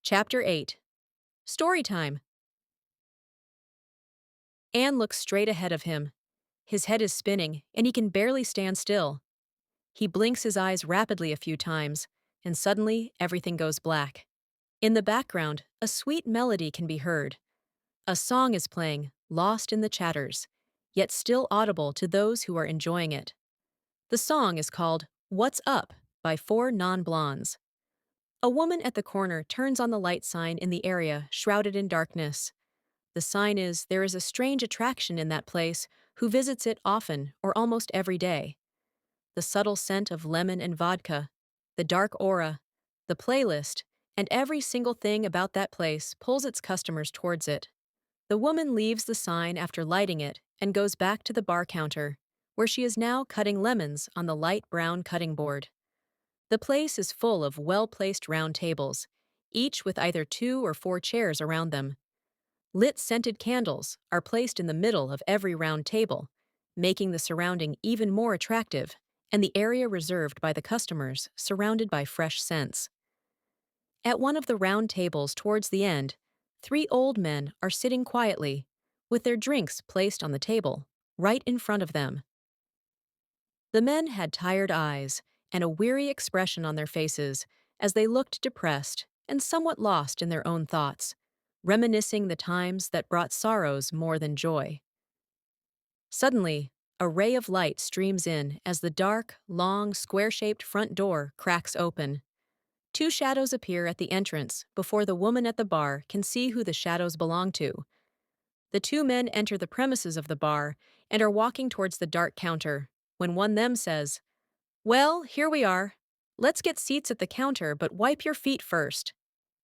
Chapter 8. Story Time. Anne looks straight ahead of him. His head is spinning, and he can barely stand still. He blinks his eyes rapidly a few times, and suddenly everything goes black. In the background, a sweet melody can be heard. A song is playing, lost in the chatters, yet still audible to those who are enjoying it. The song is called What's Up by four non-blondes. A woman at the corner turns on the light sign in the area shrouded in darkness. The sign is there is a strange attraction in that place who visits it often or almost every day. The subtle scent of lemon and vodka, the dark aura, the playlist, and every single thing about that place pulls its customers towards it. The woman leaves the sign after lighting it and goes back to the bar counter, where she is now cutting lemons on the light brown cutting board. The place is full of well-placed round tables, each with either 2 or 4 chairs around them. Lit scented candles are placed in the middle of every round table, making the surrounding even more attractive, and the area reserved by the customers surrounded by fresh scents. At one of the round tables towards the end, 3 old men are sitting quietly, with their drinks placed on the table, right in front of them. The men had tired eyes and a weary expression on their faces as they looked depressed and somewhat lost in their own thoughts, reminiscing the times that brought sorrows more than joy. Suddenly, a ray of light streams in as the dark, long, square-shaped front door cracks open. 2 shadows appear at the entrance before the woman at the bar can see who the shadows belong to. The 2 men enter the premises of the bar and are walking towards the dark counter when one them says, "Well, here we are. Let's get seats at the counter, but wipe your feet first."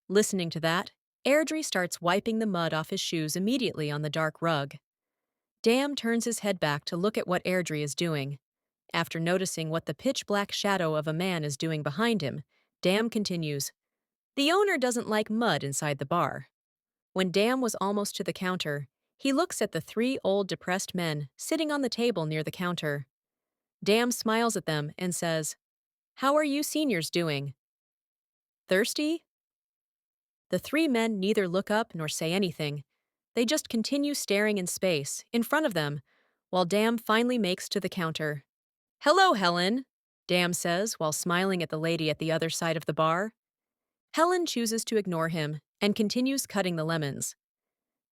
Listening to that, Airdrie starts wiping the mud off his shoes immediately on the dark rug. Dam turns his head back to look at what Airdrie is doing. After noticing what the pitch-black shadow of a man is doing behind him, Dam continues, "The owner doesn't like mud inside the bar." When Dam was almost to the counter, he looks at the 3 old depressed men sitting on the table near the counter. Dam smiles at them and says, "How are you seniors doing? Thirsty?" The 3 men neither look up nor say anything. They just continue staring in space, in front of them, while Dam finally makes to the counter. "Hello, Helen," Dam says while smiling at the lady at the other side of the bar. Helen chooses to ignore him and continues cutting the lemons.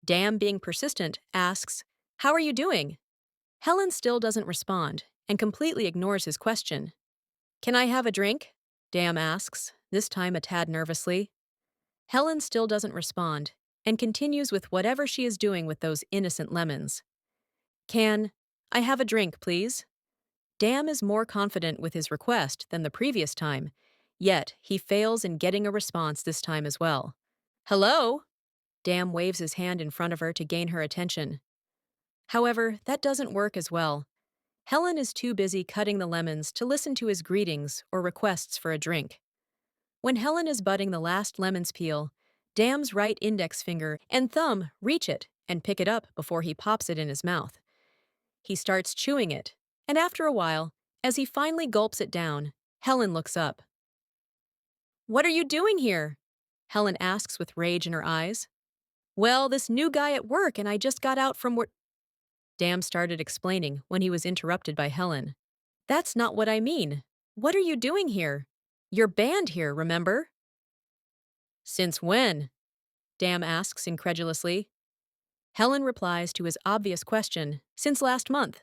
Dam, being persistent, asks, "How are you doing?" Helen still doesn't respond and completely ignores his question. "Can I have a drink?" Dam asks, this time a tad nervously. Helen still doesn't respond and continues with whatever she is doing with those innocent lemons. "Can I have a drink, please?" Dam is more confident with his request than the previous time, yet he fails in getting a response this time as well. "Hello?" Dam waves his hand in front of her to gain her attention. However, that doesn't work as well. Helen is too busy cutting the lemons to listen to his greetings or requests for a drink. When Helen is budding the last lemon's peel, Dam's right index finger and thumb reach it and pick it up before he pops it in his mouth. He starts chewing it, and after a while, as he finally gulps it down, Helen looks up. "What are you doing here?" Helen asks with rage in her eyes. "Well, this new guy at work and I just got out from work." Dam started explaining when he was interrupted by Helen. "That's not what I mean. What are you doing here? You're banned here, remember?" "Since when?" Dam asks incredulously. Helen replies to his obvious question, "Since last month."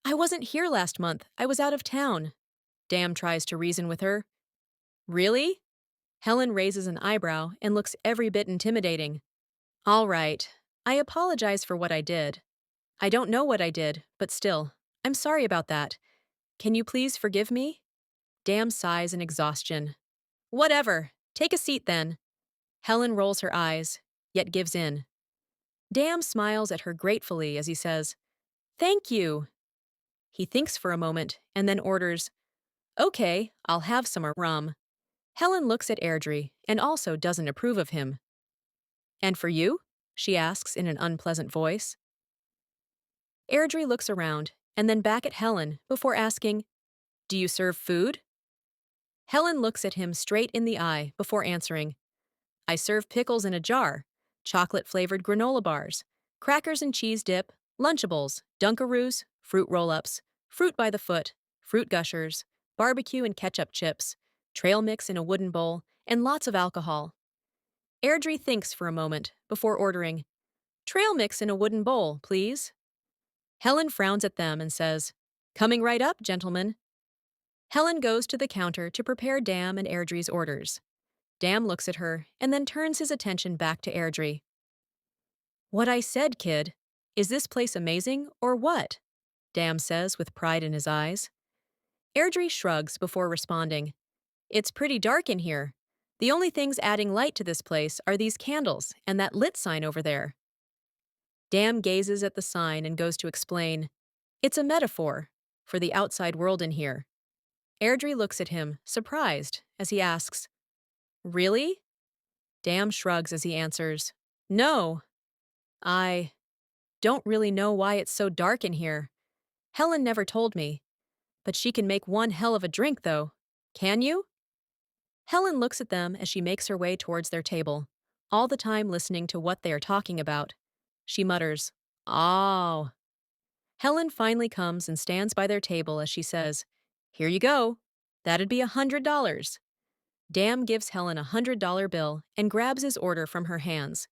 "I wasn't here last month. I was out of town." Dam tries to reason with her. "Really?" Helen raises an eyebrow and looks every bit intimidating. "All right. I apologize for what I did. I don't know what I did, but still, I'm sorry about that. Can you please forgive me?" Dam sighs in exhaustion. "Whatever. Take a seat then." Helen rolls her eyes, yet gives in. Dam smiles at her gratefully as he says, "Thank you." He thinks for a moment and then orders, "Okay, I'll have some rum." Helen looks at Airdrie and also doesn't approve of him. "And for you?" she asks in an unpleasant voice. Airdrie looks around and then back at Helen before asking, "Do you serve food?" Helen looks at him straight in the eye before answering, I serve pickles in a jar, chocolate-flavored granola bars, crackers and cheese dip, Lunchables, Dunkaroos, fruit roll-ups, fruit by the foot, fruit gushers, barbecue and ketchup chips, trail mix in a wooden bowl, and lots of alcohol. Airdrie thinks for a moment before ordering, "Trail mix in a wooden bowl, please." Helen frowns at them and says, "Coming right up, gentlemen." Helen goes to the counter to prepare Dam and Airdrie's orders. Dam looks at her and then turns his attention back to Airdrie. "What I said, kid. Is this place amazing or what?" Dam says with pride in his eyes. Airdrie shrugs before responding, "It's pretty dark in here. The only things adding light to this place are these candles and that lit sign over there." Dam gazes at the sign and goes to explain, "It's a metaphor for the outside world in here." Airdrie looks at him, surprised, as he asks, "Really?" Dam shrugs as he answers, "No. I don't really know why it's so dark in here. Helen never told me. But she can make one hell of a drink, though. Can you?" Helen looks at them as she makes her way towards their table, all the time listening to what they are talking about. She mutters, "Oh." Helen finally comes and stands by their table as she says, "Here you go. That'd be $100. Dam gives Helen $100 bill and grabs his order from her hands.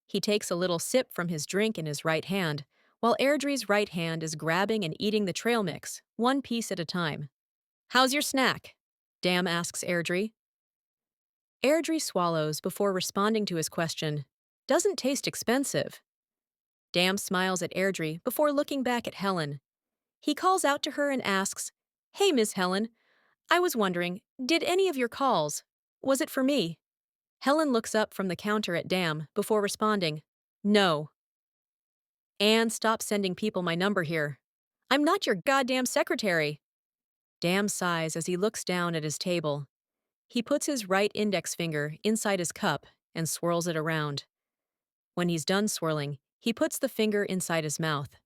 He takes a little sip from his drink in his right hand, while Airdrie's right hand is grabbing and eating the trail mix, one piece at a time. "How's your snack?" Dam asks Airdrie. Airdrie swallows before responding to his question. "Doesn't taste expensive." Dam smiles at Airdrie before looking back at Helen. He calls out to her and asks, "Hey, Miss Helen, I was wondering, did any of your calls, was it for me?" Helen looks up from the counter at Dam before responding, "No." "And stop sending people my number here. I'm not your goddamn secretary." Dam sighs as he looks down at his table. He puts his right index finger inside his cup and swirls it around. When he's done swirling, he puts the finger inside his mouth.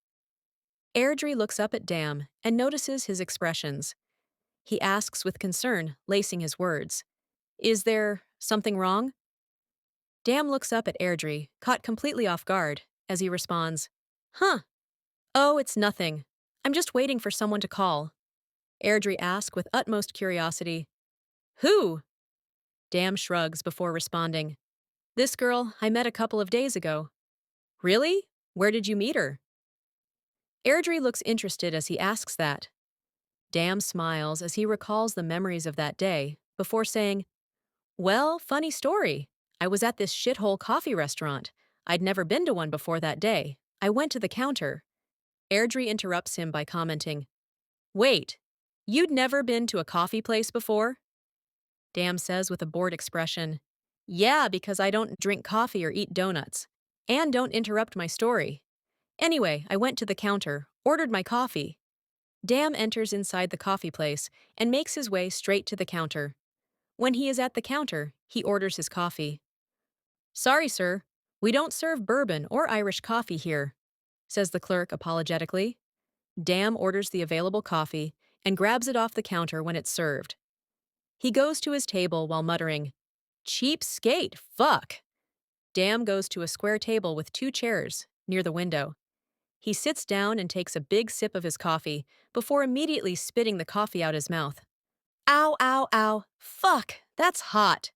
Airdrie looks up at Dam and notices his expressions. He asks with concern, lacing his words, "Is there something wrong?" Dam looks up at Airdrie, caught completely off guard, as he responds, "Huh. Oh, it's nothing. I'm just waiting for someone to call." Airdrie asks with utmost curiosity, "Who?" Dam shrugs before responding, "This girl I met a couple of days ago." "Really? Where did you meet her?" Airdrie looks interested as he asks that. Dam smiles as he recalls the memories of that day, before saying, "Well, funny story. I was at this shithole coffee restaurant. I'd never been to one before that day. I went to the counter." Airdrie interrupts him by commenting, "Wait, you'd never been to a coffee place before?" Dam says with a bored expression, "Yeah, because I don't drink coffee or eat donuts. And don't interrupt my story. Anyway, I went to the counter, ordered my coffee." Dam enters inside the coffee place and makes his way straight to the counter. When he is at the counter, he orders his coffee. "Sorry, sir, we don't serve bourbon or Irish coffee here," says the clerk apologetically. Dam orders the available coffee and grabs it off the counter when it's served. He goes to his table while muttering, "Cheap skate, fuck." Dam goes to a square table with two chairs near the window. He sits down and takes a big sip of his coffee before immediately spitting the coffee out his mouth. "Ow, ow, ow. Fuck, that's hot."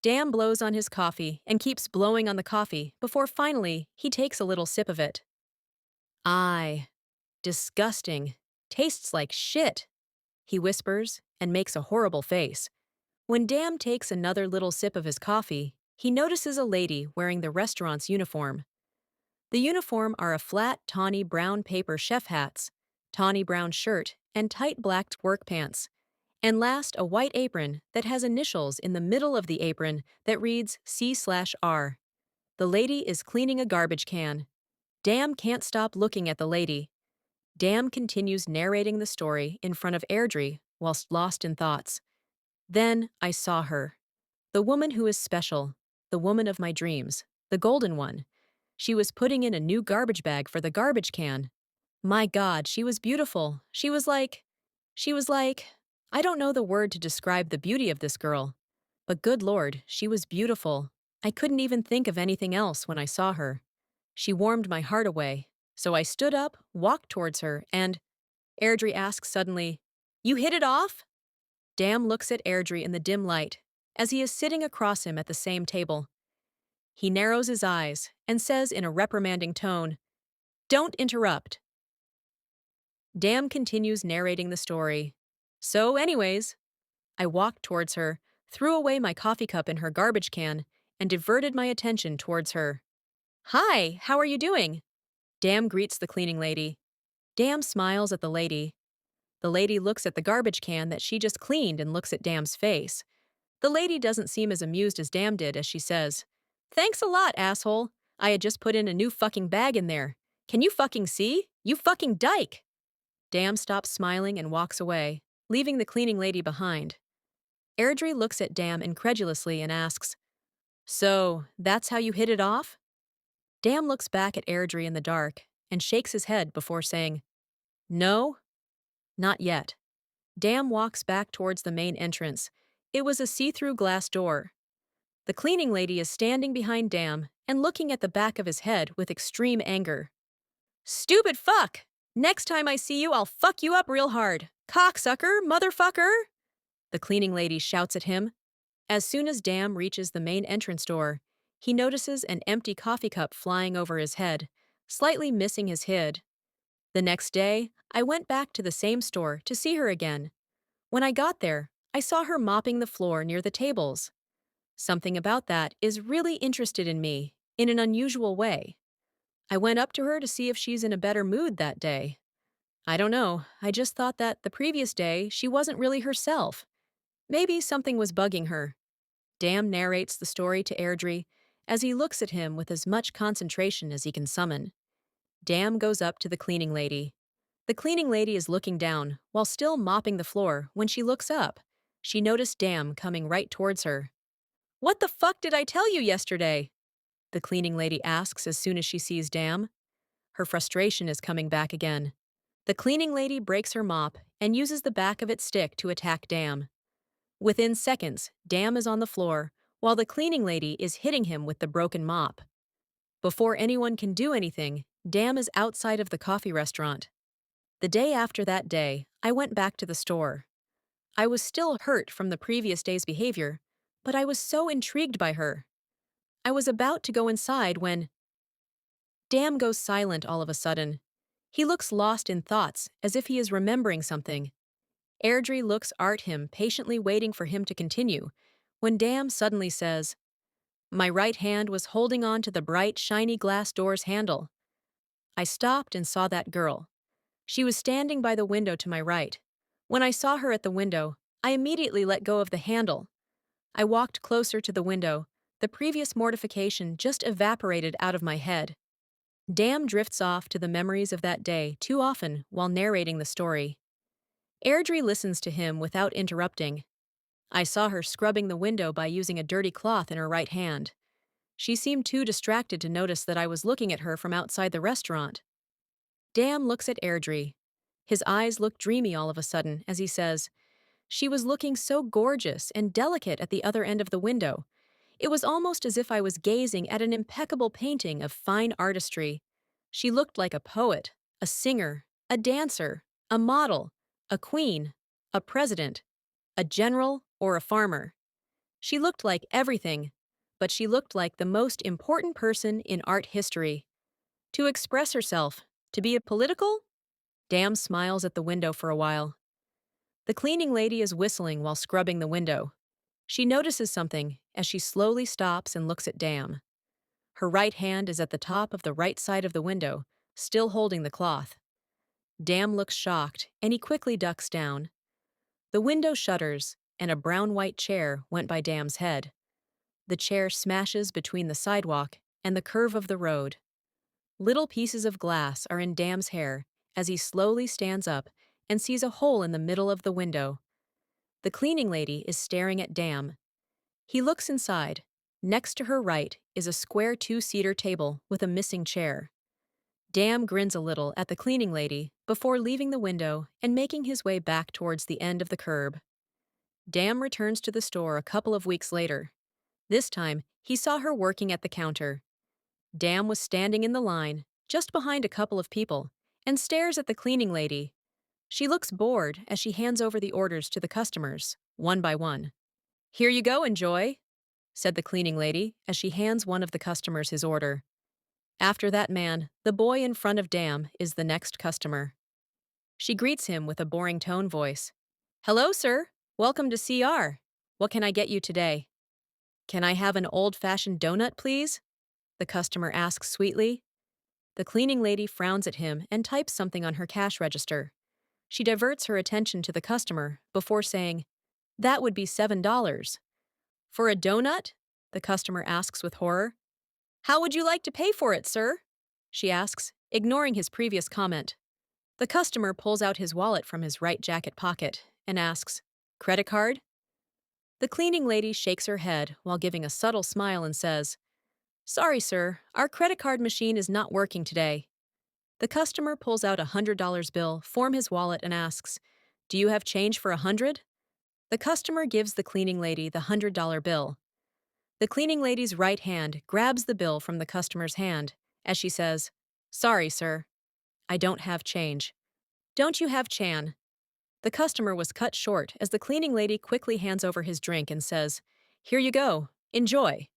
Dam blows on his coffee and keeps blowing on the coffee before finally he takes a little sip of it. "Aye, disgusting. Tastes like shit," he whispers and makes a horrible face. When Dam takes another little sip of his coffee, he notices a lady wearing the restaurant's uniform. The uniform are a flat, tawny brown paper chef hats, tawny brown shirt, and tight black work pants. And last, a white apron that has initials in the middle of the apron that reads C/R. The lady is cleaning a garbage can. Dam can't stop looking at the lady. Dam continues narrating the story in front of Airdrie whilst lost in thoughts. Then I saw her. The woman who is special. The woman of my dreams. The golden one. She was putting in a new garbage bag for the garbage can. My God, she was beautiful. She was like, I don't know the word to describe the beauty of this girl. But good Lord, she was beautiful. I couldn't even think of anything else when I saw her. She warmed my heart away, so I stood up, walked towards her, and Airdrie asks suddenly, "You hit it off?" Dam looks at Airdrie in the dim light, as he is sitting across him at the same table. He narrows his eyes and says in a reprimanding tone, "Don't interrupt." Dam continues narrating the story. So, anyways, I walked towards her, threw away my coffee cup in her garbage can, and diverted my attention towards her. "Hi, how are you doing?" Dam greets the cleaning lady. Dam smiles at the lady. The lady looks at the garbage can that she just cleaned and looks at Dam's face. The lady doesn't seem as amused as Dam did as she says, "Thanks a lot, asshole. I had just put in a new fucking bag in there. Can you fucking see? You fucking dyke!" Dam stops smiling and walks away, leaving the cleaning lady behind. Airdrie looks at Dam incredulously and asks, "So, that's how you hit it off?" Dam looks back at Airdrie in the dark and shakes his head before saying, "No, not yet." Dam walks back towards the main entrance. It was a see-through glass door. The cleaning lady is standing behind Dam and looking at the back of his head with extreme anger. "Stupid fuck! Next time I see you, I'll fuck you up real hard. Cocksucker, motherfucker!" The cleaning lady shouts at him. As soon as Dam reaches the main entrance door, he notices an empty coffee cup flying over his head, slightly missing his head. The next day, I went back to the same store to see her again. When I got there, I saw her mopping the floor near the tables. Something about that is really interested in me, in an unusual way. I went up to her to see if she's in a better mood that day. I don't know, I just thought that the previous day she wasn't really herself. Maybe something was bugging her. Dam narrates the story to Airdrie as he looks at him with as much concentration as he can summon. Dam goes up to the cleaning lady. The cleaning lady is looking down while still mopping the floor when she looks up. She noticed Dam coming right towards her. "What the fuck did I tell you yesterday?" the cleaning lady asks as soon as she sees Dam. Her frustration is coming back again. The cleaning lady breaks her mop and uses the back of its stick to attack Dam. Within seconds, Dam is on the floor, while the cleaning lady is hitting him with the broken mop. Before anyone can do anything, Dam is outside of the coffee restaurant. The day after that day, I went back to the store. I was still hurt from the previous day's behavior, but I was so intrigued by her. I was about to go inside when Dam goes silent all of a sudden. He looks lost in thoughts, as if he is remembering something. Airdrie looks at him, patiently waiting for him to continue, when Dam suddenly says, "My right hand was holding on to the bright, shiny glass door's handle." I stopped and saw that girl. She was standing by the window to my right. When I saw her at the window, I immediately let go of the handle. I walked closer to the window. The previous mortification just evaporated out of my head. Dam drifts off to the memories of that day too often while narrating the story. Airdrie listens to him without interrupting. I saw her scrubbing the window by using a dirty cloth in her right hand. She seemed too distracted to notice that I was looking at her from outside the restaurant. Dam looks at Airdrie. His eyes look dreamy all of a sudden as he says, "She was looking so gorgeous and delicate at the other end of the window. It was almost as if I was gazing at an impeccable painting of fine artistry. She looked like a poet, a singer, a dancer, a model, a queen, a president, a general, or a farmer. She looked like everything, but she looked like the most important person in art history. To express herself, to be a political?" Dam smiles at the window for a while. The cleaning lady is whistling while scrubbing the window. She notices something as she slowly stops and looks at Dam. Her right hand is at the top of the right side of the window, still holding the cloth. Dam looks shocked, and he quickly ducks down. The window shutters, and a brown-white chair went by Dam's head. The chair smashes between the sidewalk and the curve of the road. Little pieces of glass are in Dam's hair as he slowly stands up and sees a hole in the middle of the window. The cleaning lady is staring at Dam. He looks inside. Next to her right is a square two-seater table with a missing chair. Dam grins a little at the cleaning lady before leaving the window and making his way back towards the end of the curb. Dam returns to the store a couple of weeks later. This time, he saw her working at the counter. Dam was standing in the line, just behind a couple of people, and stares at the cleaning lady. She looks bored as she hands over the orders to the customers, one by one. Here you go, enjoy, said the cleaning lady as she hands one of the customers his order. After that man, the boy in front of Dam is the next customer. She greets him with a boring tone voice. Hello, sir. Welcome to CR. What can I get you today? Can I have an old-fashioned donut, please? The customer asks sweetly. The cleaning lady frowns at him and types something on her cash register. She diverts her attention to the customer before saying, That would be $7. For a donut? The customer asks with horror. How would you like to pay for it, sir? She asks, ignoring his previous comment. The customer pulls out his wallet from his right jacket pocket and asks, Credit card? The cleaning lady shakes her head while giving a subtle smile and says, Sorry, sir, our credit card machine is not working today. The customer pulls out a $100 bill from his wallet and asks, Do you have change for $100? The customer gives the cleaning lady the $100 bill. The cleaning lady's right hand grabs the bill from the customer's hand as she says, Sorry, sir, I don't have change. Don't you have Chan? The customer was cut short as the cleaning lady quickly hands over his drink and says, Here you go, enjoy.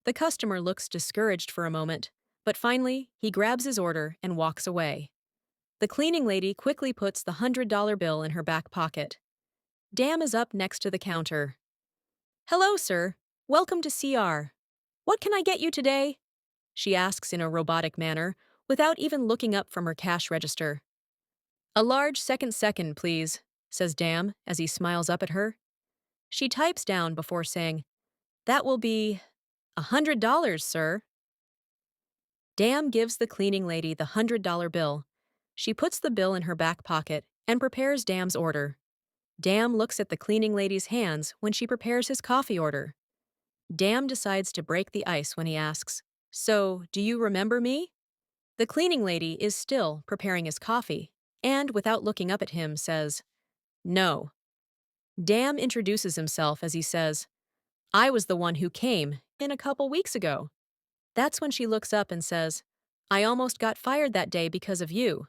The customer looks discouraged for a moment, but finally, he grabs his order and walks away. The cleaning lady quickly puts the $100 bill in her back pocket. Dam is up next to the counter. Hello, sir. Welcome to CR. What can I get you today? She asks in a robotic manner, without even looking up from her cash register. A large second, please, says Dam as he smiles up at her. She types down before saying, That will be $100, sir. Dam gives the cleaning lady the $100 bill. She puts the bill in her back pocket and prepares Dam's order. Dam looks at the cleaning lady's hands when she prepares his coffee order. Dam decides to break the ice when he asks, So, do you remember me? The cleaning lady is still preparing his coffee, and without looking up at him, says, No. Dam introduces himself as he says, I was the one who came in a couple weeks ago. That's when she looks up and says, I almost got fired that day because of you.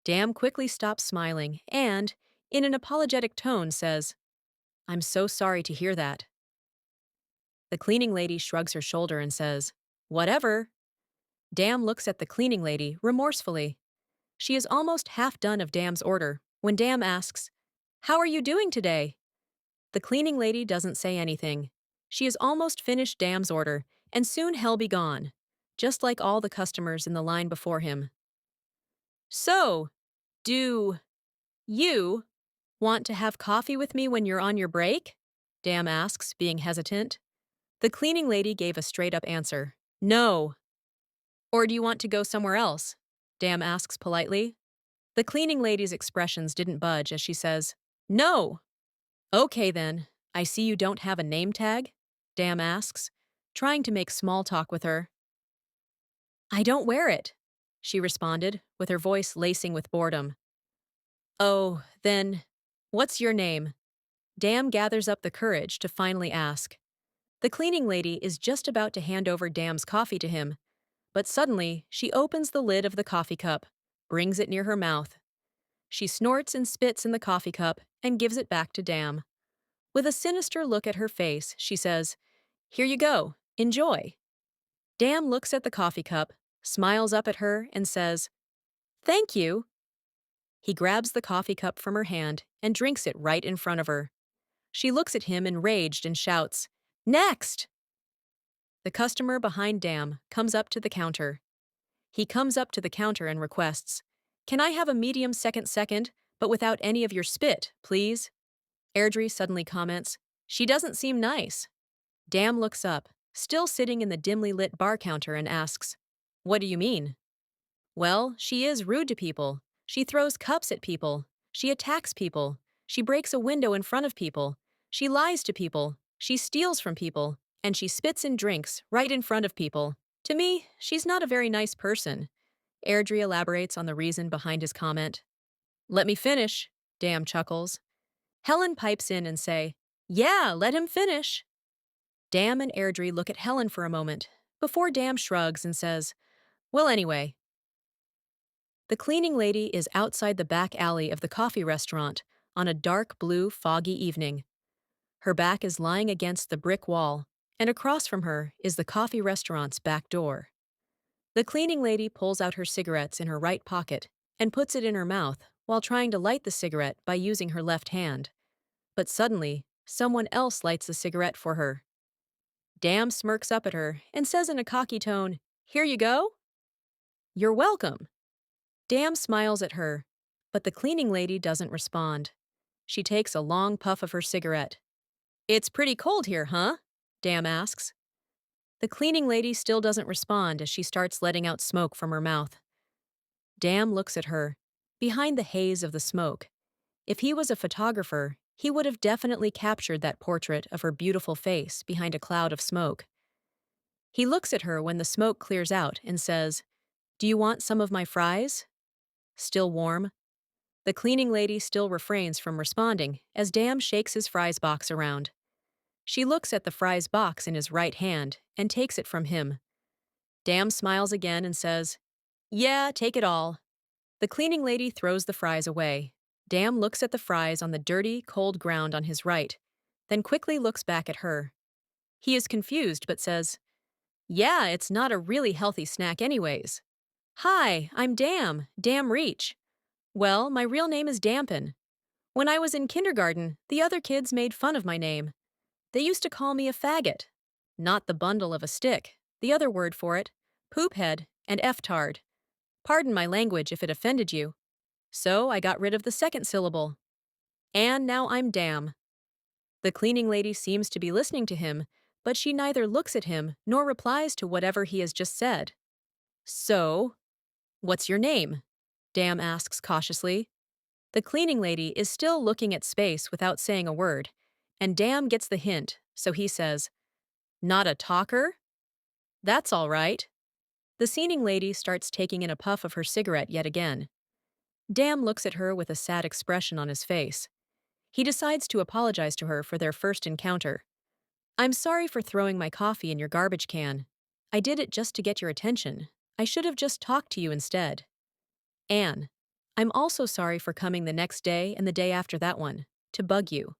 Dam quickly stops smiling and, in an apologetic tone, says, I'm so sorry to hear that. The cleaning lady shrugs her shoulder and says, Whatever. Dam looks at the cleaning lady remorsefully. She is almost half done of Dam's order when Dam asks, How are you doing today? The cleaning lady doesn't say anything. She has almost finished Dam's order, and soon he'll be gone, just like all the customers in the line before him. So, do you want to have coffee with me when you're on your break? Dam asks, being hesitant. The cleaning lady gave a straight-up answer. No. Or do you want to go somewhere else? Dam asks politely. The cleaning lady's expressions didn't budge as she says, No. Okay then, I see you don't have a name tag? Dam asks, trying to make small talk with her. I don't wear it, she responded, with her voice lacing with boredom. Oh, then, what's your name? Dam gathers up the courage to finally ask. The cleaning lady is just about to hand over Dam's coffee to him, but suddenly she opens the lid of the coffee cup, brings it near her mouth. She snorts and spits in the coffee cup and gives it back to Dam. With a sinister look at her face, she says, Here you go, enjoy. Dam looks at the coffee cup, smiles up at her, and says, Thank you. He grabs the coffee cup from her hand and drinks it right in front of her. She looks at him enraged and shouts, Next! The customer behind Dam comes up to the counter. He comes up to the counter and requests, Can I have a medium second, but without any of your spit, please? Airdrie suddenly comments, She doesn't seem nice. Dam looks up, still sitting in the dimly lit bar counter, and asks, What do you mean? Well, she is rude to people. She throws cups at people. She attacks people. She breaks a window in front of people. She lies to people. She steals from people. And she spits in drinks right in front of people. To me, she's not a very nice person. Airdrie elaborates on the reason behind his comment. Let me finish, Dam chuckles. Helen pipes in and say, Yeah, let him finish. Dam and Airdrie look at Helen for a moment, before Dam shrugs and says, "Well, anyway." The cleaning lady is outside the back alley of the coffee restaurant on a dark blue, foggy evening. Her back is lying against the brick wall, and across from her is the coffee restaurant's back door. The cleaning lady pulls out her cigarettes in her right pocket and puts it in her mouth while trying to light the cigarette by using her left hand. But suddenly, someone else lights the cigarette for her. Dam smirks up at her and says in a cocky tone, "Here you go?" "You're welcome." Dam smiles at her, but the cleaning lady doesn't respond. She takes a long puff of her cigarette. "It's pretty cold here, huh?" Dam asks. The cleaning lady still doesn't respond as she starts letting out smoke from her mouth. Dam looks at her, behind the haze of the smoke. If he was a photographer, he would have definitely captured that portrait of her beautiful face behind a cloud of smoke. He looks at her when the smoke clears out and says, "Do you want some of my fries?" Still warm. The cleaning lady still refrains from responding as Dam shakes his fries box around. She looks at the fries box in his right hand and takes it from him. Dam smiles again and says, "Yeah, take it all." The cleaning lady throws the fries away. Dam looks at the fries on the dirty, cold ground on his right, then quickly looks back at her. He is confused but says, "Yeah, it's not a really healthy snack anyways." "Hi, I'm Dam Reach. Well, my real name is Dampen. When I was in kindergarten, the other kids made fun of my name. They used to call me a faggot. Not the bundle of a stick, the other word for it, poophead, and F-tard. Pardon my language if it offended you. So I got rid of the second syllable. And now I'm Dam." The cleaning lady seems to be listening to him, but she neither looks at him nor replies to whatever he has just said. "So, what's your name?" Dam asks cautiously. The cleaning lady is still looking at space without saying a word, and Dam gets the hint, so he says, "Not a talker? That's all right." The cleaning lady starts taking in a puff of her cigarette yet again. Dam looks at her with a sad expression on his face. He decides to apologize to her for their first encounter. "I'm sorry for throwing my coffee in your garbage can. I did it just to get your attention. I should have just talked to you instead. Anne, I'm also sorry for coming the next day and the day after that one, to bug you.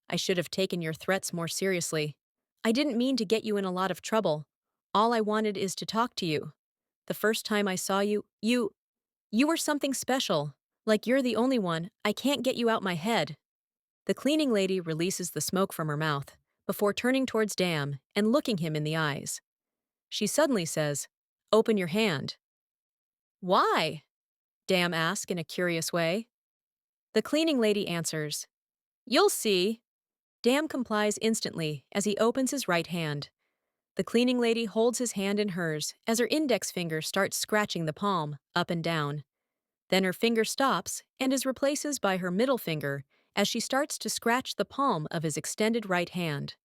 I should have taken your threats more seriously. I didn't mean to get you in a lot of trouble. All I wanted is to talk to you. The first time I saw you, you were something special. Like you're the only one. I can't get you out my head." The cleaning lady releases the smoke from her mouth before turning towards Dam and looking him in the eyes. She suddenly says, "Open your hand." "Why?" Dam asks in a curious way. The cleaning lady answers, "You'll see." Dam complies instantly as he opens his right hand. The cleaning lady holds his hand in hers as her index finger starts scratching the palm, up and down. Then her finger stops and is replaced by her middle finger as she starts to scratch the palm of his extended right hand.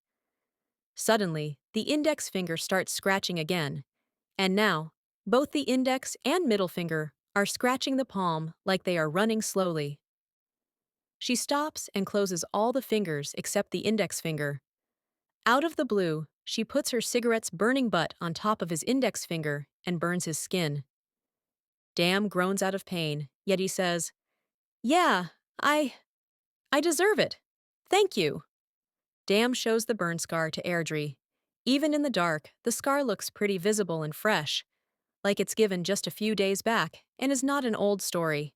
Suddenly, the index finger starts scratching again, and now, both the index and middle finger are scratching the palm like they are running slowly. She stops and closes all the fingers except the index finger. Out of the blue, she puts her cigarette's burning butt on top of his index finger and burns his skin. Dam groans out of pain, yet he says, "Yeah, I deserve it. Thank you." Dam shows the burn scar to Airdrie. Even in the dark, the scar looks pretty visible and fresh, like it's given just a few days back and is not an old story.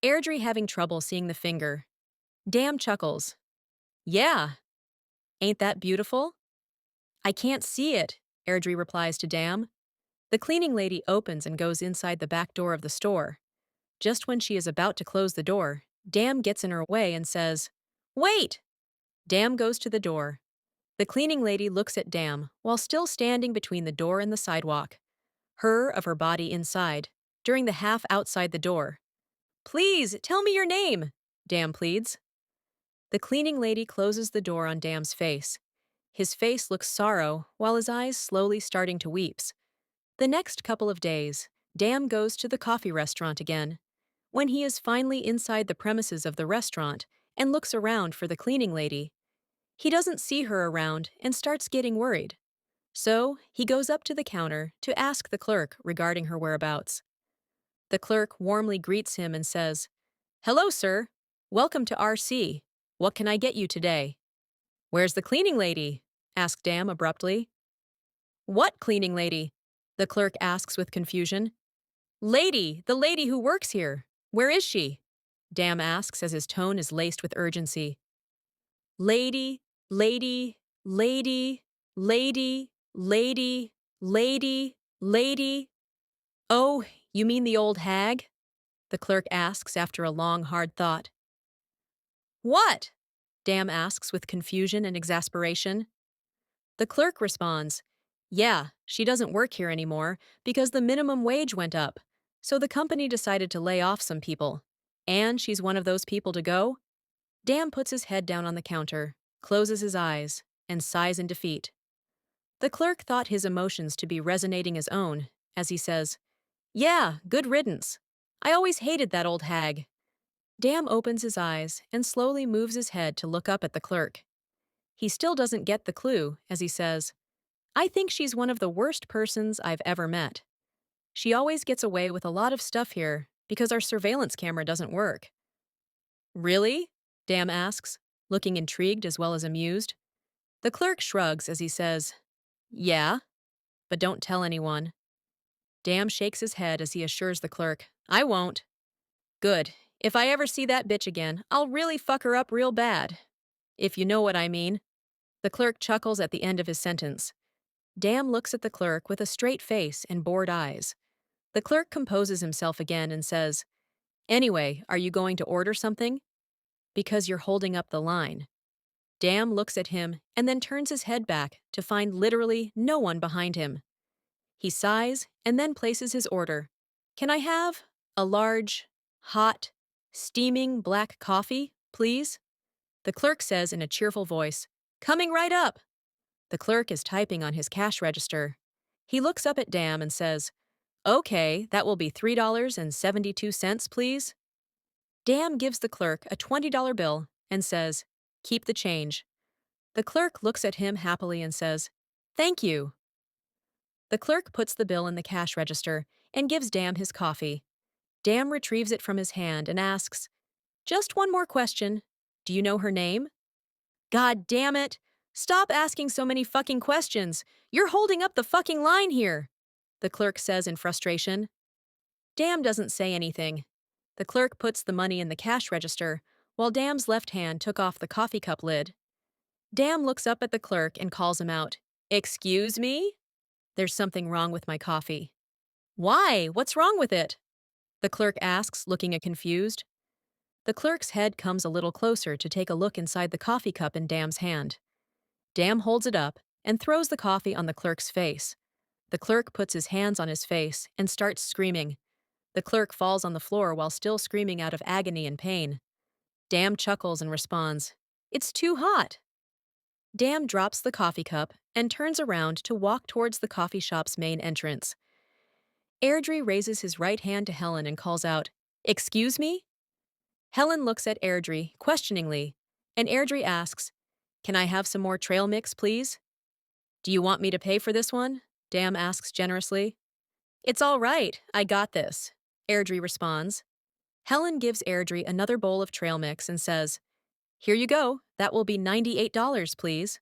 Airdrie having trouble seeing the finger. Dam chuckles. "Yeah, ain't that beautiful?" "I can't see it," Airdrie replies to Dam. The cleaning lady opens and goes inside the back door of the store. Just when she is about to close the door, Dam gets in her way and says, "Wait!" Dam goes to the door. The cleaning lady looks at Dam while still standing between the door and the sidewalk, her of her body inside, during the half outside the door. "Please, tell me your name," Dam pleads. The cleaning lady closes the door on Dam's face. His face looks sorrow while his eyes slowly starting to weeps. The next couple of days, Dam goes to the coffee restaurant again. When he is finally inside the premises of the restaurant and looks around for the cleaning lady, He doesn't see her around and starts getting worried. So, he goes up to the counter to ask the clerk regarding her whereabouts. The clerk warmly greets him and says, "Hello, sir. Welcome to RC. What can I get you today?" "Where's the cleaning lady?" asked Dam abruptly. "What cleaning lady?" the clerk asks with confusion. "Lady, the lady who works here. Where is she?" Dam asks as his tone is laced with urgency. Lady, lady, lady, lady, lady, lady, lady. "Oh, you mean the old hag?" the clerk asks after a long, hard thought. "What?" Dam asks with confusion and exasperation. The clerk responds, "Yeah, she doesn't work here anymore because the minimum wage went up. So the company decided to lay off some people. And she's one of those people to go." Dam puts his head down on the counter, closes his eyes, and sighs in defeat. The clerk thought his emotions to be resonating his own as he says, "Yeah, good riddance. I always hated that old hag." Dam opens his eyes and slowly moves his head to look up at the clerk. He still doesn't get the clue as he says, "I think she's one of the worst persons I've ever met. She always gets away with a lot of stuff here because our surveillance camera doesn't work." "Really?" Dam asks, looking intrigued as well as amused. The clerk shrugs as he says, "Yeah, but don't tell anyone." Dam shakes his head as he assures the clerk, "I won't." "Good. If I ever see that bitch again, I'll really fuck her up real bad. If you know what I mean." The clerk chuckles at the end of his sentence. Dam looks at the clerk with a straight face and bored eyes. The clerk composes himself again and says, "Anyway, are you going to order something?" "Because you're holding up the line." Dam looks at him and then turns his head back to find literally no one behind him. He sighs and then places his order. "Can I have a large, hot, steaming black coffee, please?" The clerk says in a cheerful voice, "Coming right up." The clerk is typing on his cash register. He looks up at Dam and says, "Okay, that will be $3.72, please." Dam gives the clerk a $20 bill and says, "Keep the change." The clerk looks at him happily and says, "Thank you." The clerk puts the bill in the cash register and gives Dam his coffee. Dam retrieves it from his hand and asks, "Just one more question. Do you know her name?" "God damn it! Stop asking so many fucking questions! You're holding up the fucking line here!" the clerk says in frustration. Dam doesn't say anything. The clerk puts the money in the cash register, while Dam's left hand took off the coffee cup lid. Dam looks up at the clerk and calls him out. "Excuse me?" "There's something wrong with my coffee." "Why? What's wrong with it?" the clerk asks, looking confused. The clerk's head comes a little closer to take a look inside the coffee cup in Dam's hand. Dam holds it up and throws the coffee on the clerk's face. The clerk puts his hands on his face and starts screaming. The clerk falls on the floor while still screaming out of agony and pain. Dam chuckles and responds, "It's too hot." Dam drops the coffee cup and turns around to walk towards the coffee shop's main entrance. Airdrie raises his right hand to Helen and calls out, "Excuse me?" Helen looks at Airdrie questioningly, and Airdrie asks, "Can I have some more trail mix, please?" "Do you want me to pay for this one?" Dam asks generously. "It's all right, I got this," Airdrie responds. Helen gives Airdrie another bowl of trail mix and says, "Here you go, that will be $98, please."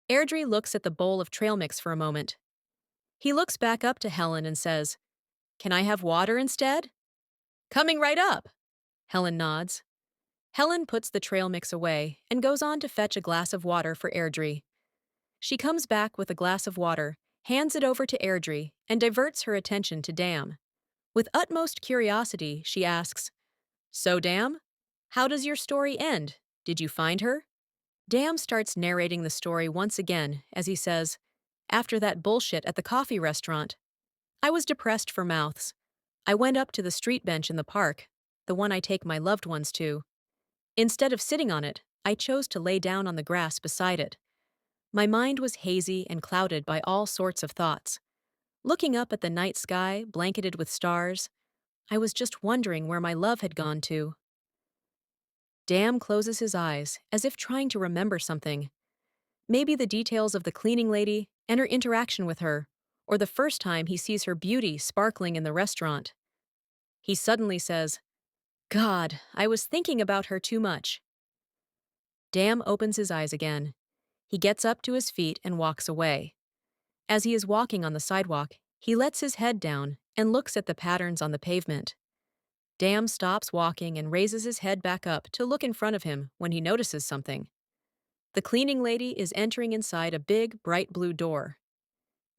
Airdrie looks at the bowl of trail mix for a moment. He looks back up to Helen and says, "Can I have water instead?" "Coming right up." Helen nods. Helen puts the trail mix away and goes on to fetch a glass of water for Airdrie. She comes back with a glass of water, hands it over to Airdrie, and diverts her attention to Dam. With utmost curiosity, she asks, "So, Dam, how does your story end? Did you find her?" Dam starts narrating the story once again as he says, "After that bullshit at the coffee restaurant, I was depressed for mouths. I went up to the street bench in the park, the one I take my loved ones to. Instead of sitting on it, I chose to lay down on the grass beside it. My mind was hazy and clouded by all sorts of thoughts. Looking up at the night sky, blanketed with stars, I was just wondering where my love had gone to." Dam closes his eyes, as if trying to remember something. Maybe the details of the cleaning lady and her interaction with her, or the first time he sees her beauty sparkling in the restaurant. He suddenly says, God, I was thinking about her too much. Dam opens his eyes again. He gets up to his feet and walks away. As he is walking on the sidewalk, he lets his head down and looks at the patterns on the pavement. Dam stops walking and raises his head back up to look in front of him when he notices something. The cleaning lady is entering inside a big, bright blue door.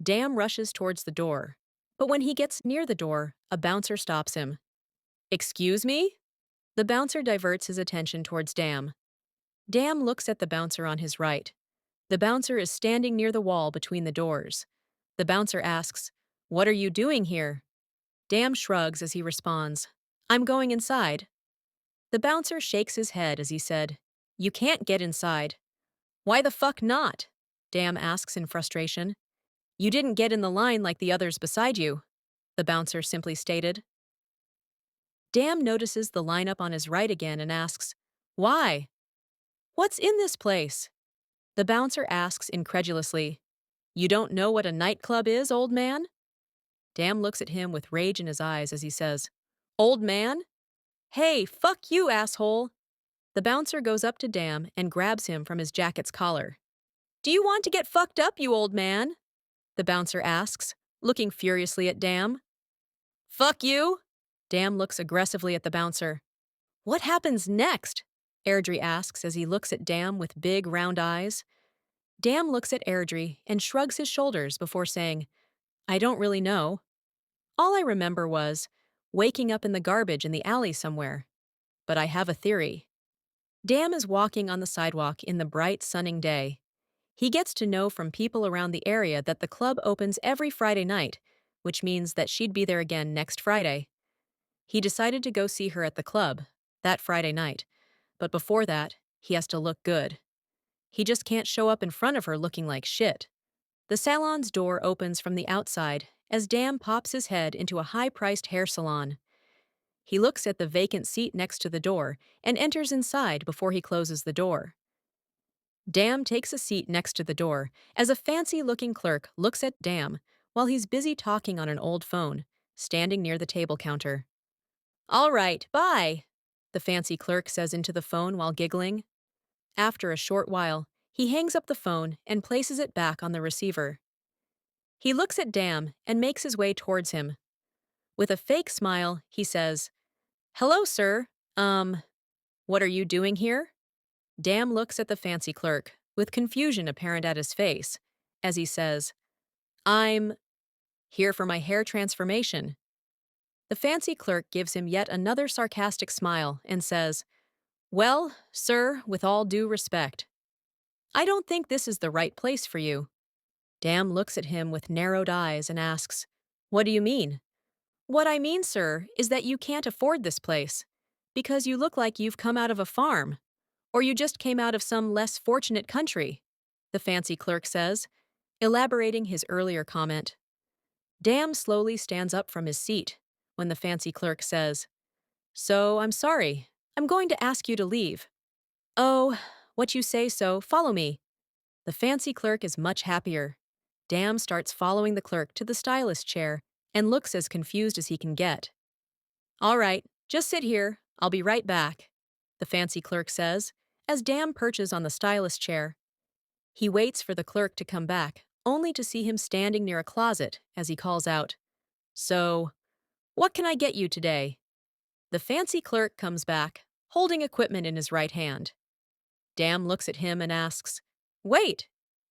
Dam rushes towards the door, but when he gets near the door, a bouncer stops him. Excuse me? The bouncer diverts his attention towards Dam. Dam looks at the bouncer on his right. The bouncer is standing near the wall between the doors. The bouncer asks, What are you doing here? Dam shrugs as he responds, I'm going inside. The bouncer shakes his head as he said, You can't get inside. Why the fuck not? Dam asks in frustration. You didn't get in the line like the others beside you, the bouncer simply stated. Dam notices the lineup on his right again and asks, Why? What's in this place? The bouncer asks incredulously, You don't know what a nightclub is, old man? Dam looks at him with rage in his eyes as he says, Old man? Hey, fuck you, asshole! The bouncer goes up to Dam and grabs him from his jacket's collar. Do you want to get fucked up, you old man? The bouncer asks, looking furiously at Dam. Fuck you! Dam looks aggressively at the bouncer. What happens next? Airdrie asks as he looks at Dam with big, round eyes. Dam looks at Airdrie and shrugs his shoulders before saying, I don't really know. All I remember was waking up in the garbage in the alley somewhere. But I have a theory. Dam is walking on the sidewalk in the bright, sunning day. He gets to know from people around the area that the club opens every Friday night, which means that she'd be there again next Friday. He decided to go see her at the club that Friday night, but before that, he has to look good. He just can't show up in front of her looking like shit. The salon's door opens from the outside as Dam pops his head into a high-priced hair salon. He looks at the vacant seat next to the door and enters inside before he closes the door. Dam takes a seat next to the door as a fancy-looking clerk looks at Dam while he's busy talking on an old phone, standing near the table counter. All right, bye, the fancy clerk says into the phone while giggling. After a short while, he hangs up the phone and places it back on the receiver. He looks at Dam and makes his way towards him. With a fake smile, he says, Hello, sir. What are you doing here? Dam looks at the fancy clerk, with confusion apparent at his face, as he says, I'm here for my hair transformation. The fancy clerk gives him yet another sarcastic smile and says, Well, sir, with all due respect, I don't think this is the right place for you. Dam looks at him with narrowed eyes and asks, What do you mean? What I mean, sir, is that you can't afford this place, because you look like you've come out of a farm, or you just came out of some less fortunate country, the fancy clerk says, elaborating his earlier comment. Dam slowly stands up from his seat when the fancy clerk says, So, I'm sorry. I'm going to ask you to leave. Oh, what you say so, follow me. The fancy clerk is much happier. Dam starts following the clerk to the stylist chair and looks as confused as he can get. All right, just sit here. I'll be right back, the fancy clerk says, as Dam perches on the stylist chair. He waits for the clerk to come back, only to see him standing near a closet as he calls out, So, what can I get you today? The fancy clerk comes back, holding equipment in his right hand. Dam looks at him and asks, Wait,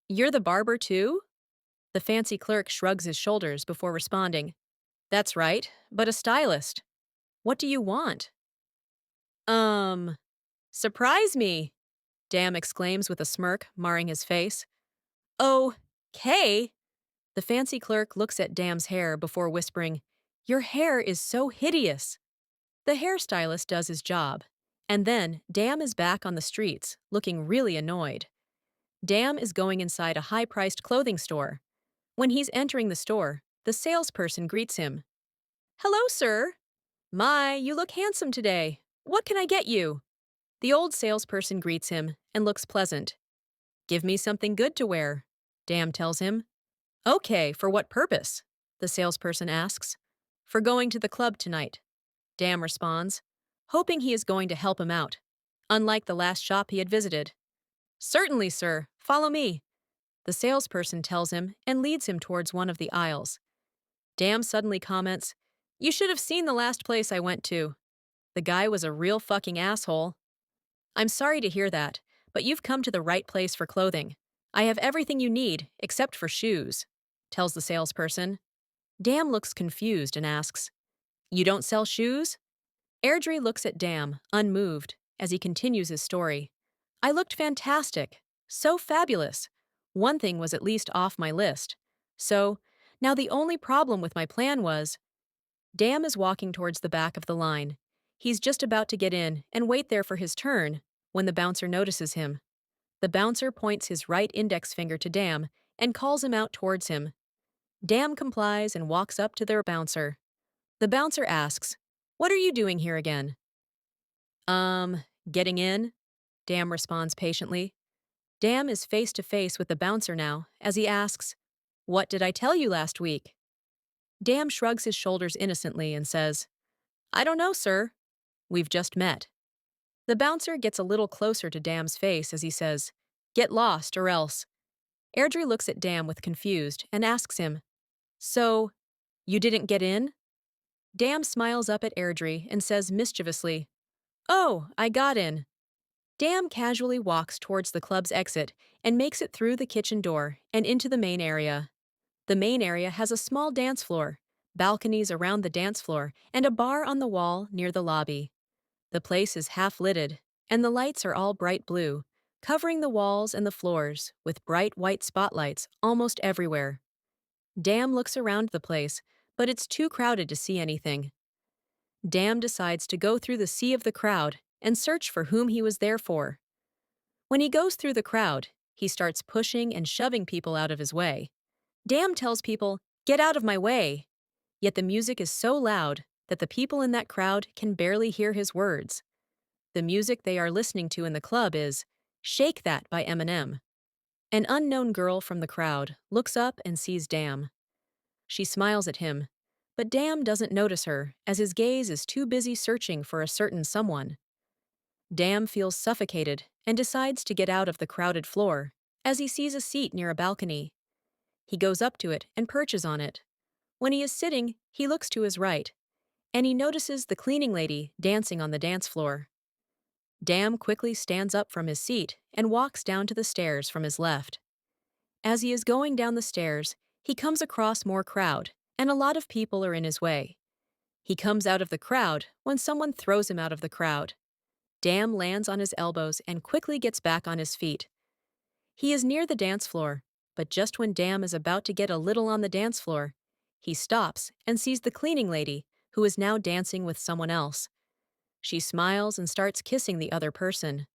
you're the barber too? The fancy clerk shrugs his shoulders before responding, That's right, but a stylist. What do you want? Surprise me, Dam exclaims with a smirk marring his face. Oh, Kay? The fancy clerk looks at Dam's hair before whispering, Your hair is so hideous. The hairstylist does his job, and then Dam is back on the streets, looking really annoyed. Dam is going inside a high-priced clothing store. When he's entering the store, the salesperson greets him. Hello, sir. My, you look handsome today. What can I get you? The old salesperson greets him and looks pleasant. Give me something good to wear, Dam tells him. Okay, for what purpose? The salesperson asks. For going to the club tonight, Dam responds, hoping he is going to help him out, unlike the last shop he had visited. Certainly, sir. Follow me, the salesperson tells him and leads him towards one of the aisles. Dam suddenly comments, You should have seen the last place I went to. The guy was a real fucking asshole. I'm sorry to hear that, but you've come to the right place for clothing. I have everything you need, except for shoes, tells the salesperson. Dam looks confused and asks, You don't sell shoes? Airdrie looks at Dam, unmoved, as he continues his story. I looked fantastic. So fabulous. One thing was at least off my list. So, now the only problem with my plan was, Dam is walking towards the back of the line. He's just about to get in and wait there for his turn when the bouncer notices him. The bouncer points his right index finger to Dam and calls him out towards him. Dam complies and walks up to their bouncer. The bouncer asks, What are you doing here again? Getting in? Dam responds patiently. Dam is face to face with the bouncer now as he asks, What did I tell you last week? Dam shrugs his shoulders innocently and says, I don't know, sir. We've just met. The bouncer gets a little closer to Dam's face as he says, Get lost or else. Airdrie looks at Dam with confused and asks him, So, you didn't get in? Dam smiles up at Airdrie and says mischievously, Oh, I got in. Dam casually walks towards the club's exit and makes it through the kitchen door and into the main area. The main area has a small dance floor, balconies around the dance floor, and a bar on the wall near the lobby. The place is half-lighted, and the lights are all bright blue, covering the walls and the floors with bright white spotlights almost everywhere. Dam looks around the place, but it's too crowded to see anything. Dam decides to go through the sea of the crowd and search for whom he was there for. When he goes through the crowd, he starts pushing and shoving people out of his way. Dam tells people, Get out of my way! Yet the music is so loud that the people in that crowd can barely hear his words. The music they are listening to in the club is Shake That by Eminem. An unknown girl from the crowd looks up and sees Dam. She smiles at him, but Dam doesn't notice her as his gaze is too busy searching for a certain someone. Dam feels suffocated and decides to get out of the crowded floor as he sees a seat near a balcony. He goes up to it and perches on it. When he is sitting, he looks to his right, and he notices the cleaning lady dancing on the dance floor. Dam quickly stands up from his seat and walks down to the stairs from his left. As he is going down the stairs, he comes across more crowd, and a lot of people are in his way. He comes out of the crowd when someone throws him out of the crowd. Dam lands on his elbows and quickly gets back on his feet. He is near the dance floor, but just when Dam is about to get a little on the dance floor, he stops and sees the cleaning lady, who is now dancing with someone else. She smiles and starts kissing the other person.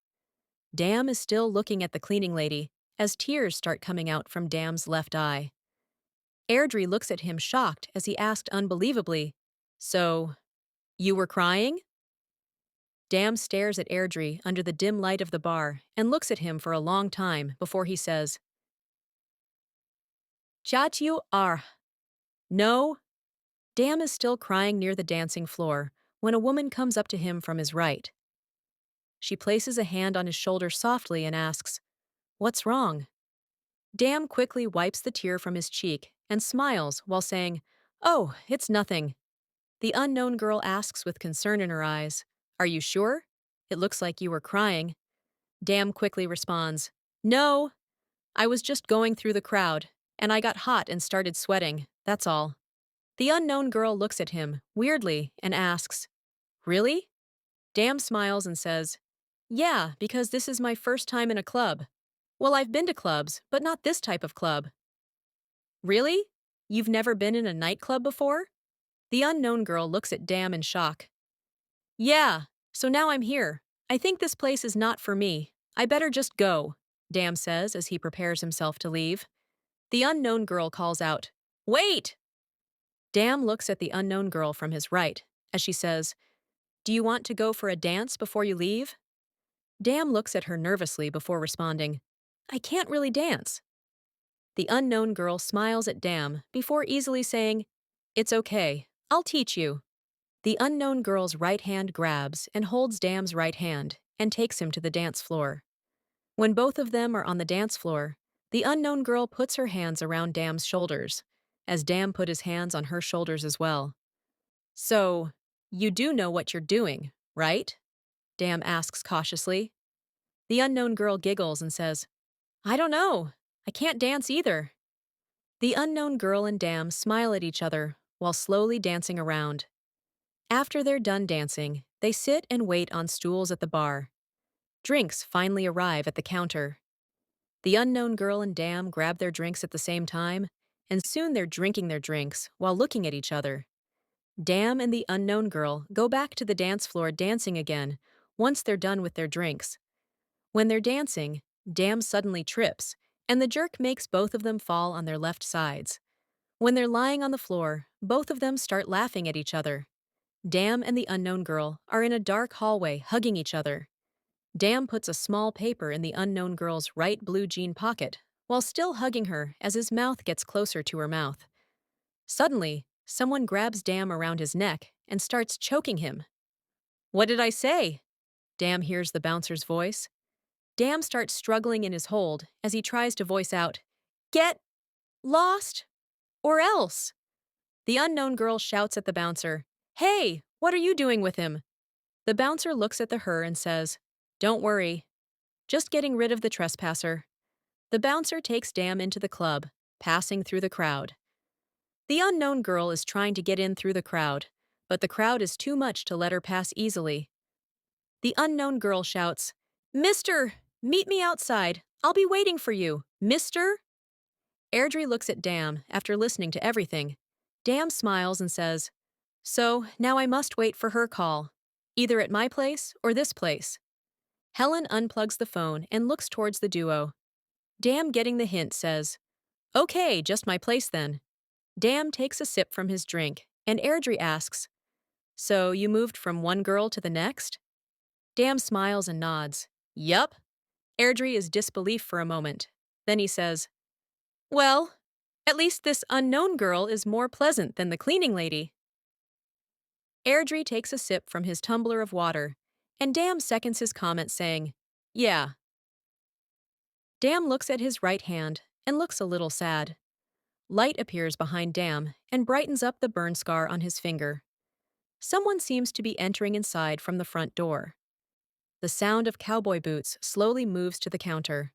Dam is still looking at the cleaning lady as tears start coming out from Dam's left eye. Airdrie looks at him shocked as he asked unbelievably, So, you were crying? Dam stares at Airdrie under the dim light of the bar and looks at him for a long time before he says, Chat you are. No. Dam is still crying near the dancing floor when a woman comes up to him from his right. She places a hand on his shoulder softly and asks, What's wrong? Dam quickly wipes the tear from his cheek and smiles while saying, Oh, it's nothing. The unknown girl asks with concern in her eyes, Are you sure? It looks like you were crying. Dam quickly responds, No. I was just going through the crowd, and I got hot and started sweating, that's all. The unknown girl looks at him, weirdly, and asks, Really? Dam smiles and says, Yeah, because this is my first time in a club. Well, I've been to clubs, but not this type of club. Really? You've never been in a nightclub before? The unknown girl looks at Dam in shock. Yeah, so now I'm here. I think this place is not for me. I better just go, Dam says as he prepares himself to leave. The unknown girl calls out, Wait! Dam looks at the unknown girl from his right as she says, Do you want to go for a dance before you leave? Dam looks at her nervously before responding, I can't really dance. The unknown girl smiles at Dam before easily saying, It's okay, I'll teach you. The unknown girl's right hand grabs and holds Dam's right hand and takes him to the dance floor. When both of them are on the dance floor, the unknown girl puts her hands around Dam's shoulders, as Dam put his hands on her shoulders as well. So, you do know what you're doing, right? Dam asks cautiously. The unknown girl giggles and says, I don't know. I can't dance either. The unknown girl and Dam smile at each other while slowly dancing around. After they're done dancing, they sit and wait on stools at the bar. Drinks finally arrive at the counter. The unknown girl and Dam grab their drinks at the same time, and soon they're drinking their drinks while looking at each other. Dam and the unknown girl go back to the dance floor dancing again once they're done with their drinks. When they're dancing, Dam suddenly trips, and the jerk makes both of them fall on their left sides. When they're lying on the floor, both of them start laughing at each other. Dam and the unknown girl are in a dark hallway hugging each other. Dam puts a small paper in the unknown girl's right blue jean pocket while still hugging her as his mouth gets closer to her mouth. Suddenly, someone grabs Dam around his neck and starts choking him. What did I say? Dam hears the bouncer's voice. Dam starts struggling in his hold as he tries to voice out, Get lost or else. The unknown girl shouts at the bouncer, Hey, what are you doing with him? The bouncer looks at the her and says, Don't worry, just getting rid of the trespasser. The bouncer takes Dam into the club, passing through the crowd. The unknown girl is trying to get in through the crowd, but the crowd is too much to let her pass easily. The unknown girl shouts, Mister, meet me outside. I'll be waiting for you. Mister? Airdrie looks at Dam after listening to everything. Dam smiles and says, So, now I must wait for her call, either at my place or this place. Helen unplugs the phone and looks towards the duo. Dam, getting the hint, says, Okay, just my place then. Dam takes a sip from his drink, and Airdrie asks, So you moved from one girl to the next? Dam smiles and nods. Yup. Airdrie is disbelief for a moment. Then he says, Well, at least this unknown girl is more pleasant than the cleaning lady. Airdrie takes a sip from his tumbler of water, and Dam seconds his comment saying, Yeah. Dam looks at his right hand and looks a little sad. Light appears behind Dam and brightens up the burn scar on his finger. Someone seems to be entering inside from the front door. The sound of cowboy boots slowly moves to the counter.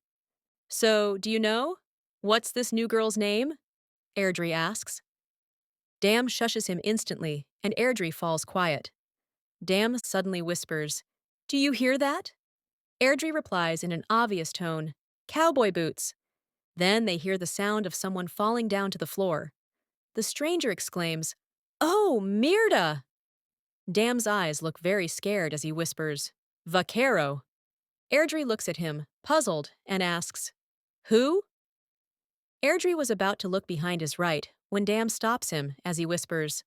So, do you know? What's this new girl's name? Airdrie asks. Dam shushes him instantly, and Airdrie falls quiet. Dam suddenly whispers, Do you hear that? Airdrie replies in an obvious tone, Cowboy boots. Then they hear the sound of someone falling down to the floor. The stranger exclaims, Oh, Mirda! Dam's eyes look very scared as he whispers, Vaquero. Airdrie looks at him, puzzled, and asks, Who? Airdrie was about to look behind his right when Dam stops him as he whispers,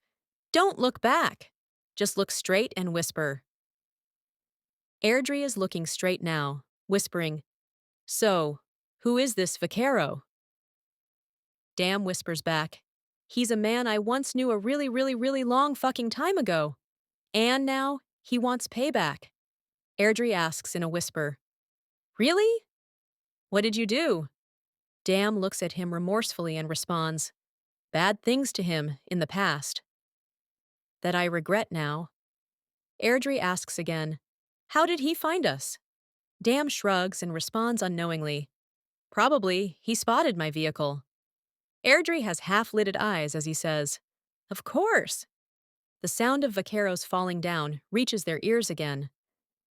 Don't look back. Just look straight and whisper. Airdrie is looking straight now, whispering, So, who is this Vaquero? Dam whispers back, He's a man I once knew a really long fucking time ago. And now, he wants payback. Airdrie asks in a whisper, Really? What did you do? Dam looks at him remorsefully and responds, Bad things to him in the past. That I regret now. Airdrie asks again, How did he find us? Dam shrugs and responds unknowingly, Probably he spotted my vehicle. Airdrie has half-lidded eyes as he says, Of course. The sound of Vaquero's falling down reaches their ears again.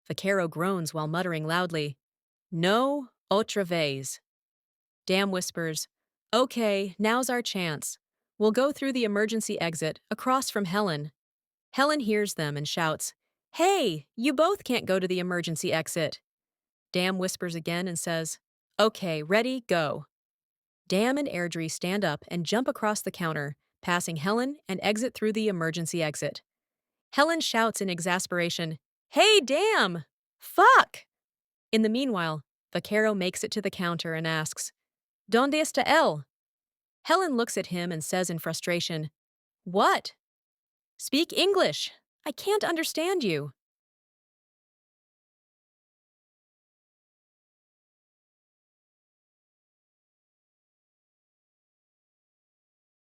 Vaquero groans while muttering loudly, No otra vez. Dam whispers, Okay, now's our chance. We'll go through the emergency exit across from Helen. Helen hears them and shouts, Hey, you both can't go to the emergency exit. Dam whispers again and says, Okay, ready, go. Dam and Airdrie stand up and jump across the counter, passing Helen and exit through the emergency exit. Helen shouts in exasperation, Hey, Dam! Fuck! In the meanwhile, Vaquero makes it to the counter and asks, ¿Dónde está él? Helen looks at him and says in frustration, What? Speak English. I can't understand you.